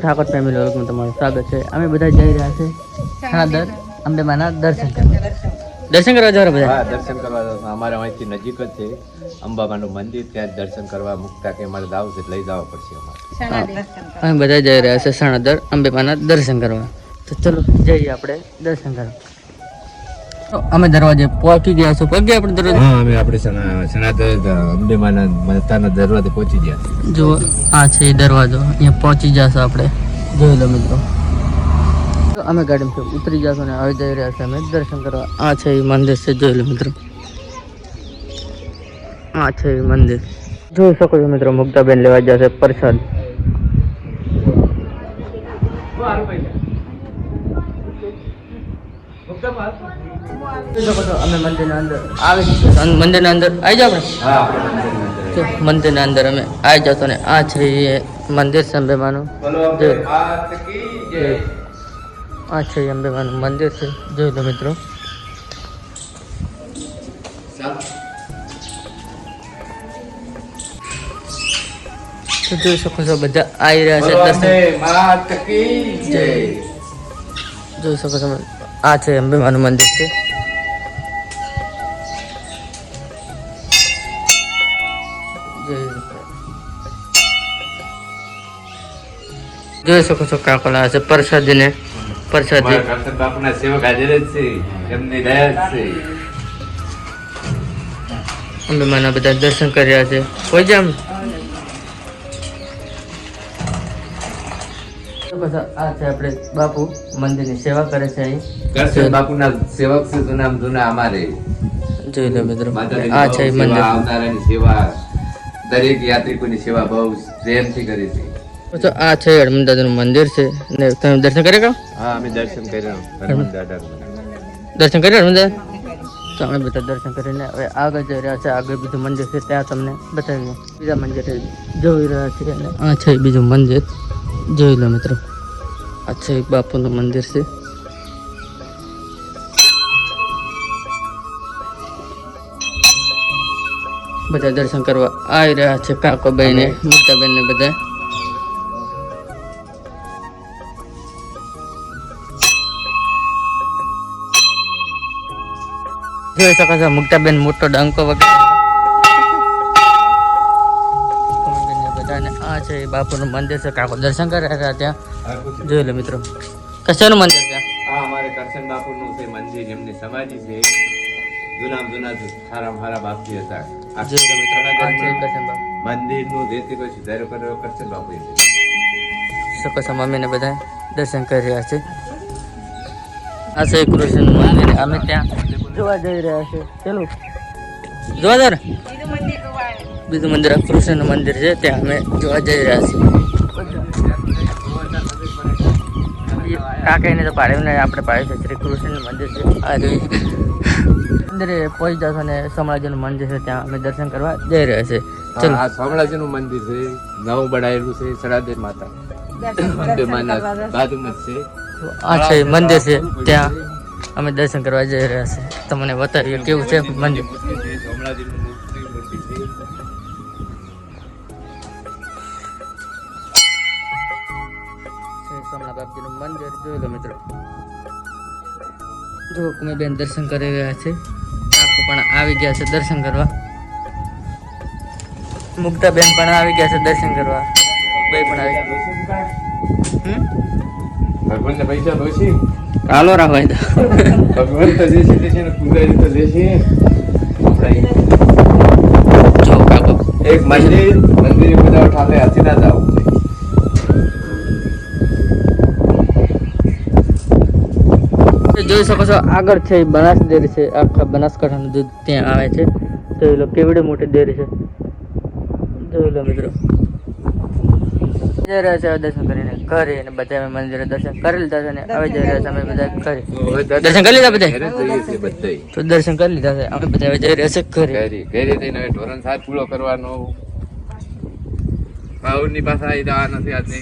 Thakor family વર્ગમાં તમારું સ્વાગત છે. અમે બધા જઈ રહ્યા છે સાદર અંબેમાના દર્શન કરવા. દર્શન કરવા જવા બધા? હા, દર્શન કરવા જવા. અમારે અહીંથી નજીક જ છે અંબામાનું મંદિર, ત્યાં દર્શન કરવા મુકતા કે અમારે જાવું છે, લઈ જવા પડશે અમારે. અમે બધા જઈ રહ્યા છે સાદર અંબેમાના દર્શન કરવા. તો ચલો જઈએ આપણે દર્શન કરવા. અમે દરવાજે પહોંચી ગયા છો. પહોંચી ગયા આપણે દરવાજે? હા, અમે આપણે સનાતન અંબેમાના માતાના દરવાજે પહોંચી ગયા. જો આ છે એ દરવાજો, અહીંયા પહોંચી જશો આપણે. જોઈ લો મિત્રો, અમે ગાડીમાં ઉતરી જશો ને હવે જઈ રહ્યા છે અમે દર્શન કરવા. આ છે એ મંદિર છે, જોઈ લો મિત્રો. આ છે એ મંદિર, જોઈ શકો છો મિત્રો. મુક્તાબેન લેવા જશે પ્રસાદ. અમે મંદિરના અંદર આવી મંદિરના અંદર આવી જાવ આપણે. મંદિરના અંદર અમે આવી જતો ને આ છે એ મંદિર છે અંબેમાનું. આ છે અંબેમાનું મંદિર છે, જોઈ લો મિત્રો. તો જોઈ શકો છો બધા આવી રહ્યા છે દર્શન. જોઈ શકો છો આ છે અંબેમાનું મંદિર છે. જોઈ શકો છો કાકોલા છે પ્રસાદી ને પ્રસાદી. બાપુના સેવક હાજર જ છે, એમની દયા છે. અંબેમાના બધા દર્શન કર્યા છે. કોઈ જામ આ છે આપણે બાપુ મંદિરની સેવા કરે છે અહીં. કરશન બાપુના સેવક છે, જૂના અમારે. જોઈ લો મિત્રો, આ છે મંદિર. આવનારાની સેવા, દરેક યાત્રિકોની સેવા બહુ પ્રેમથી કરી છે. તો આ છે હનુમાન દાદાનું મંદિર છે ને તમે દર્શન કર્યા કા? હા, અમે દર્શન કર્યા હનુમાન દાદાનું. દર્શન કર્યા હનુમાન દાદા? તો અમે બધા દર્શન કરીને હવે આગળ જઈ રહ્યા છે. આગળ બીજું મંદિર છે, ત્યાં તમને બતાવીએ. બીજા મંદિર જોઈ રહ્યા છે અને આ છે બીજું મંદિર, જોઈ લો મિત્રો. આ છે બાપુનું મંદિર છે. બધા દર્શન કરવા આવી રહ્યા છે, કાકોભાઈ ને મુક્તાબેન ને બધા. જોઈ શકો છો મુક્તાબેન મોટો ડંકો વગેરે બધાને. આ છે બાપુનું મંદિર છે, કાકો દર્શન કરી રહ્યા ત્યાં. જોઈ લો મિત્રો, કશાનું મંદિર છે? હા, અમારે કરશન બાપુનું છે મંદિર, એમની સમાધિ છે. જૂના સારા સારા બાપજી હતા. જોઈ લો મિત્રો, આ છે કરશન બાપુ મંદિરનું જે તે કોઈ સુધારો કર્યો કરશન બાપુ. શકો છો મમ્મીને બધા દર્શન કરી રહ્યા છે. આ છે કૃષ્ણ મંદિર, અમે ત્યાં જોવા જઈ રહ્યા છે. ચલો જોવા દો ને. બીજું મંદિર કૃષ્ણ મંદિર છે, ત્યાં અમે જોવા જઈ રહ્યા છીએ. કાકાઈને તો પાડ્યું ને આપણે પાડ્યું છે. શ્રી કૃષ્ણ મંદિર છે. આ મંદિરે પહોંચી જશો ને સોમળાજીનું મંદિર છે, ત્યાં અમે દર્શન કરવા જઈ રહ્યા છે. ચલો, આ સોમળાજીનું મંદિર છે, નવું બનાવેલું છે. સડાદેવ માતા અંબેમાના બાજુમાં જ છે. આ છે મંદિર છે, ત્યાં અમે દર્શન કરવા જઈ રહ્યા છે. તમને બતાવીએ કેવું છે મંદિર. સોમળાજીનું મૂર્તિ છે. સોમલા બાપજીનું મંદિર જોઈ લો મિત્રો. જો તમે બેન દર્શન કરી રહ્યા છે, કાકો પણ આવી ગયા છે દર્શન કરવા. મુક્તા બેન પણ આવી ગયા છે દર્શન કરવા. બે પણ આવી ગયા. ભગવાનને પૈસા દોશી હાલો રાખવાય તો ભગવાન તો જે છે ને પૂજારી તો જે છે. જો કાકો એક મંદિર બધા ઠાલે હાથી ના જાવ. જોઈ શકો છો આગળ છે બનાસ ડેરી છે. આખા બનાસકાંઠાનું દૂધ ત્યાં આવે છે. જોઈ લો કેવડી મોટી ડેરી છે, જોઈ લો મિત્રો. જઈ રહ્યા છે દર્શન કરીને ઘરે, અને બધા અમે મંદિરે દર્શન કરી લીધા છે ને હવે જઈ રહ્યા છે અમે બધા ઘરે. દર્શન કરી લીધા બધા? તો દર્શન કરી લીધા છે અમે બધા હવે જઈ રહ્યા છે ઘરે. ઘરે જઈને હવે ઢોરણ સાથ પૂરો કરવાનો. ભાવની પાસે આવી જવા નથી આજે.